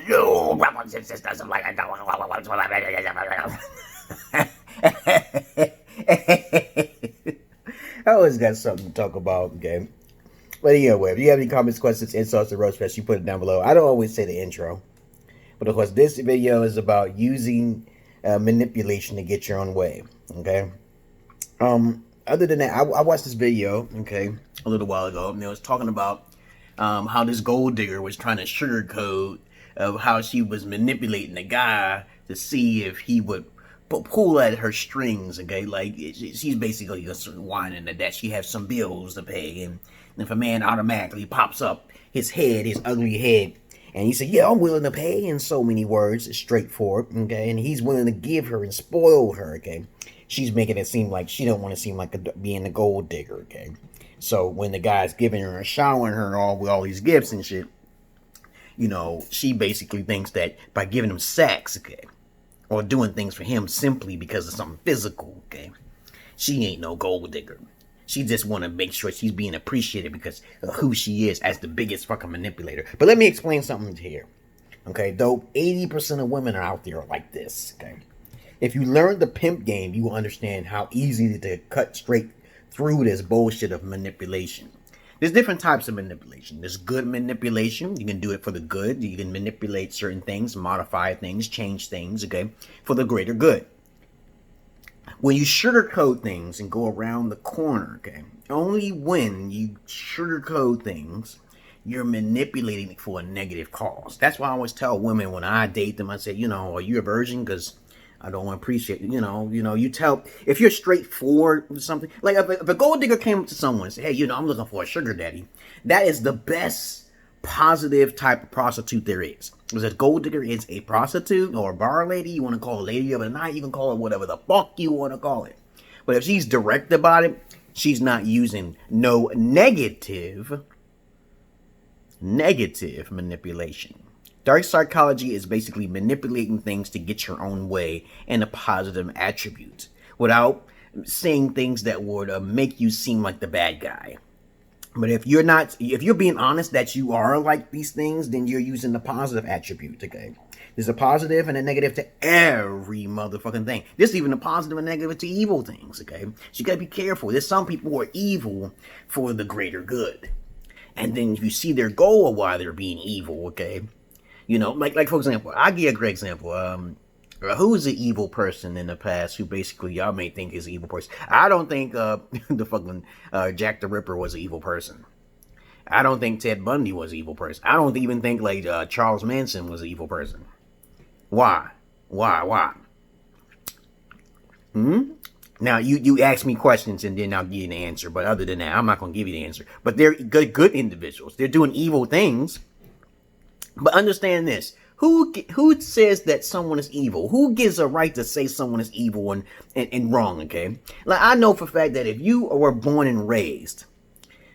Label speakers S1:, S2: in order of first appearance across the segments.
S1: Yo, brothers and sisters, I always got something to talk about, okay? But anyway, if you have any comments, questions, insults, or roast fest, you put it down below. I don't always say the intro. But of course, this video is about using manipulation to get your own way, okay? Other than that, I watched this video, okay, a little while ago, and it was talking about how this gold digger was trying to sugarcoat of how she was manipulating the guy to see if he would pull at her strings, okay? Like, she's basically just whining that she has some bills to pay, and if a man automatically pops up his ugly head, and he said, yeah, I'm willing to pay, in so many words, straightforward, okay? And he's willing to give her and spoil her, okay? She's making it seem like she don't want to seem like being a gold digger, okay? So when the guy's giving her and showering her all with all these gifts and shit, you know, she basically thinks that by giving him sex, okay, or doing things for him simply because of something physical, okay, she ain't no gold digger. She just want to make sure she's being appreciated because of who she is as the biggest fucking manipulator. But let me explain something here, okay? Though 80% of women are out there like this, okay? If you learn the pimp game, you will understand how easy to cut straight through this bullshit of manipulation. There's different types of manipulation. There's good manipulation. You can do it for the good. You can manipulate certain things, modify things, change things, okay, for the greater good. When you sugarcoat things and go around the corner, okay, only when you sugarcoat things, you're manipulating for a negative cause. That's why I always tell women when I date them, I say, you know, are you a virgin? Because I don't want to appreciate, you tell, if you're straightforward with something, like if a gold digger came up to someone and said, hey, I'm looking for a sugar daddy, that is the best positive type of prostitute there is. Because a gold digger is a prostitute or a bar lady, you want to call a lady of the night, you can call it whatever the fuck you want to call it. But if she's direct about it, she's not using no negative manipulation. Dark psychology is basically manipulating things to get your own way and a positive attribute without saying things that would make you seem like the bad guy. But if you're being honest that you are like these things, then you're using the positive attribute, okay? There's a positive and a negative to every motherfucking thing. There's even a positive and negative to evil things, okay? So you gotta be careful. There's some people who are evil for the greater good. And then you see their goal of why they're being evil, okay? You know, like for example, I'll give you a great example. Who's an evil person in the past who basically y'all may think is an evil person? I don't think the fucking Jack the Ripper was an evil person. I don't think Ted Bundy was an evil person. I don't even think like Charles Manson was an evil person. Why? Now you ask me questions and then I'll give you an answer. But other than that, I'm not gonna give you the answer. But they're good individuals. They're doing evil things. But understand this. Who says that someone is evil? Who gives a right to say someone is evil and wrong, okay? Like, I know for a fact that if you were born and raised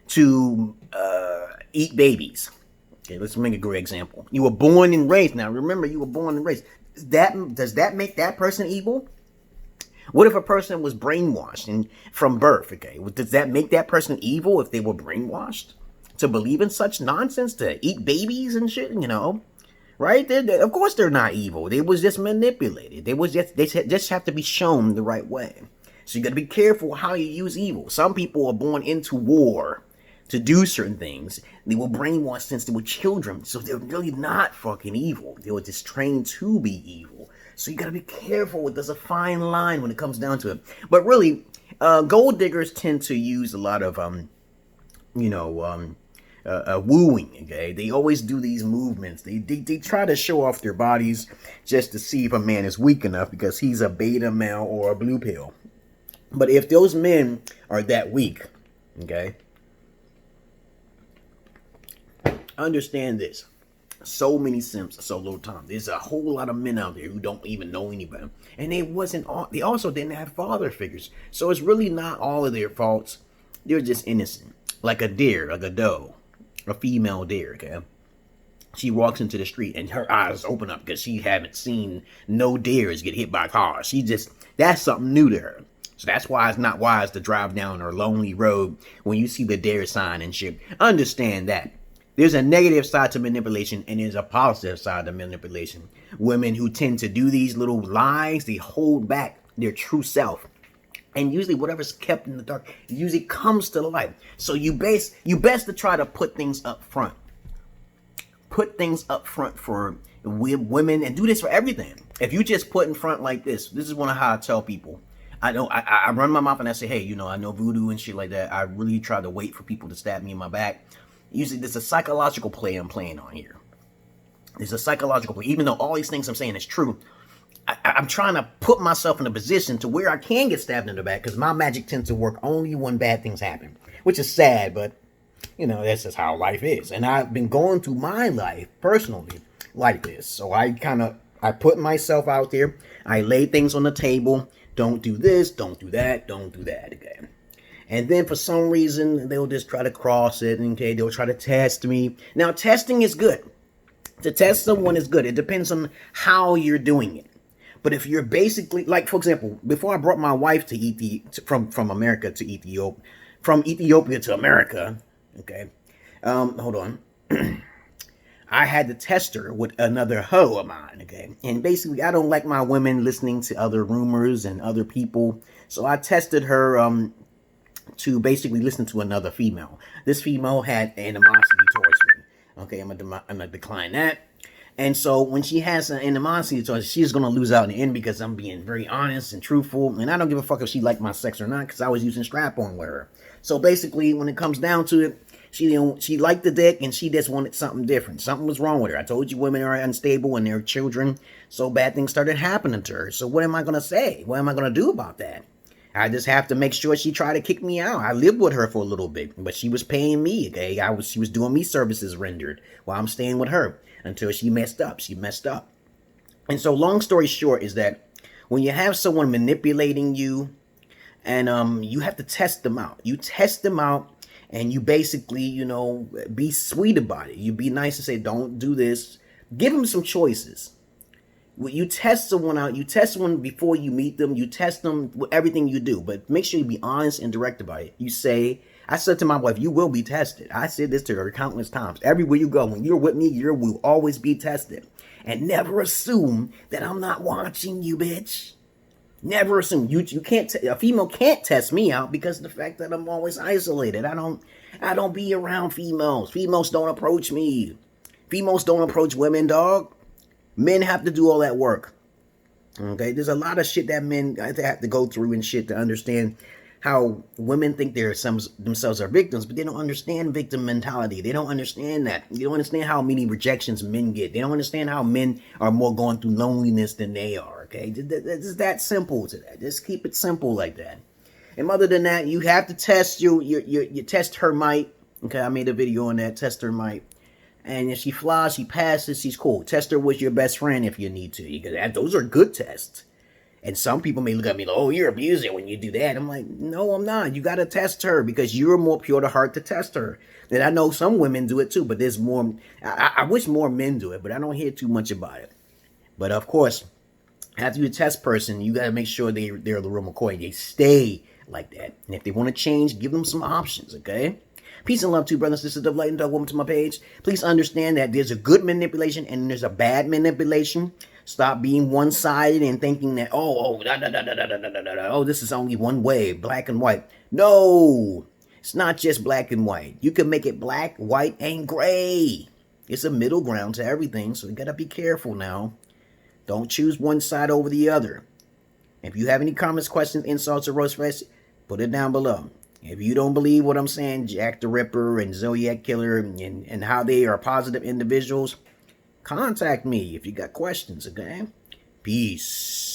S1: to eat babies, okay, let's make a great example. You were born and raised. Now, remember, you were born and raised. Does that make that person evil? What if a person was brainwashed from birth, okay? Does that make that person evil if they were brainwashed to believe in such nonsense, to eat babies and shit, right? Of course they're not evil. They was just manipulated. They just have to be shown the right way. So you got to be careful how you use evil. Some people are born into war to do certain things. They were brainwashed since they were children. So they're really not fucking evil. They were just trained to be evil. So you got to be careful. There's a fine line when it comes down to it. But really, gold diggers tend to use a lot of, wooing, okay? They always do these movements. They try to show off their bodies just to see if a man is weak enough because he's a beta male or a blue pill. But if those men are that weak, okay, understand this. So many simps, so little time. There's a whole lot of men out there who don't even know anybody. And they also didn't have father figures. So it's really not all of their faults. They're just innocent. Like a deer, like a doe. A female deer, okay? She walks into the street and her eyes open up because she haven't seen no deers get hit by cars. That's something new to her. So that's why it's not wise to drive down her lonely road when you see the dare sign and shit. Understand that. There's a negative side to manipulation and there's a positive side to manipulation. Women who tend to do these little lies, they hold back their true self. And usually whatever's kept in the dark usually comes to the light. So you best to try to put things up front. Put things up front for women, and do this for everything. If you just put in front like this is one of how I tell people. I know I run my mouth and I say, hey, I know voodoo and shit like that. I really try to wait for people to stab me in my back. Usually there's a psychological play I'm playing on here. There's a psychological play. Even though all these things I'm saying is true, I'm trying to put myself in a position to where I can get stabbed in the back, because my magic tends to work only when bad things happen, which is sad, but that's just how life is. And I've been going through my life personally like this. So I put myself out there. I lay things on the table. Don't do this, don't do that, don't do that again. And then for some reason, they'll just try to cross it, okay? They'll try to test me. Now, testing is good. To test someone is good. It depends on how you're doing it. But if you're basically, like, for example, before I brought my wife to from America to Ethiopia, from Ethiopia to America, okay, hold on. I had to test her with another hoe of mine, okay? And basically, I don't like my women listening to other rumors and other people. So I tested her to basically listen to another female. This female had animosity towards me. Okay, I'm gonna decline that. And so when she has an animosity towards me, she's gonna lose out in the end, because I'm being very honest and truthful. And I don't give a fuck if she liked my sex or not, because I was using strap-on with her. So basically, when it comes down to it, she liked the dick and she just wanted something different. Something was wrong with her. I told you women are unstable and they're children. So bad things started happening to her. So what am I going to say? What am I going to do about that? I just have to make sure she tried to kick me out. I lived with her for a little bit, but she was paying me, okay? She was doing me services rendered while I'm staying with her until she messed up. She messed up. And so long story short is that when you have someone manipulating you, and you have to test them out. You test them out. And you basically, be sweet about it. You be nice and say, don't do this. Give them some choices. You test someone out. You test someone before you meet them. You test them with everything you do. But make sure you be honest and direct about it. You say, I said to my wife, you will be tested. I said this to her countless times. Everywhere you go, when you're with me, you will always be tested. And never assume that I'm not watching you, bitch. Never assume. You can't. A female can't test me out because of the fact that I'm always isolated. I don't be around females. Females don't approach me. Females don't approach women, dog. Men have to do all that work. Okay, there's a lot of shit that men have to go through and shit to understand how women think themselves are victims, but they don't understand victim mentality. They don't understand that. They don't understand how many rejections men get. They don't understand how men are more going through loneliness than they are. Okay, it's that simple to that. Just keep it simple like that. And other than that, you have to test your test her might. Okay, I made a video on that. Test her might. And if she flies, she passes, she's cool. Test her with your best friend if you need to. Because those are good tests. And some people may look at me like, oh, you're abusing when you do that. I'm like, no, I'm not. You got to test her because you're more pure to heart to test her. And I know some women do it too, but there's more. I wish more men do it, but I don't hear too much about it. But of course, after you test person, you got to make sure they're the real McCoy. They stay like that. And if they want to change, give them some options, okay? Peace and love to you, brothers and sisters of light and dark. Welcome to my page. Please understand that there's a good manipulation and there's a bad manipulation. Stop being one-sided and thinking that, this is only one way, black and white. No, it's not just black and white. You can make it black, white, and gray. It's a middle ground to everything, so you got to be careful now. Don't choose one side over the other. If you have any comments, questions, insults, or roast fresh, put it down below. If you don't believe what I'm saying, Jack the Ripper and Zodiac Killer and how they are positive individuals, contact me if you got questions, okay? Peace.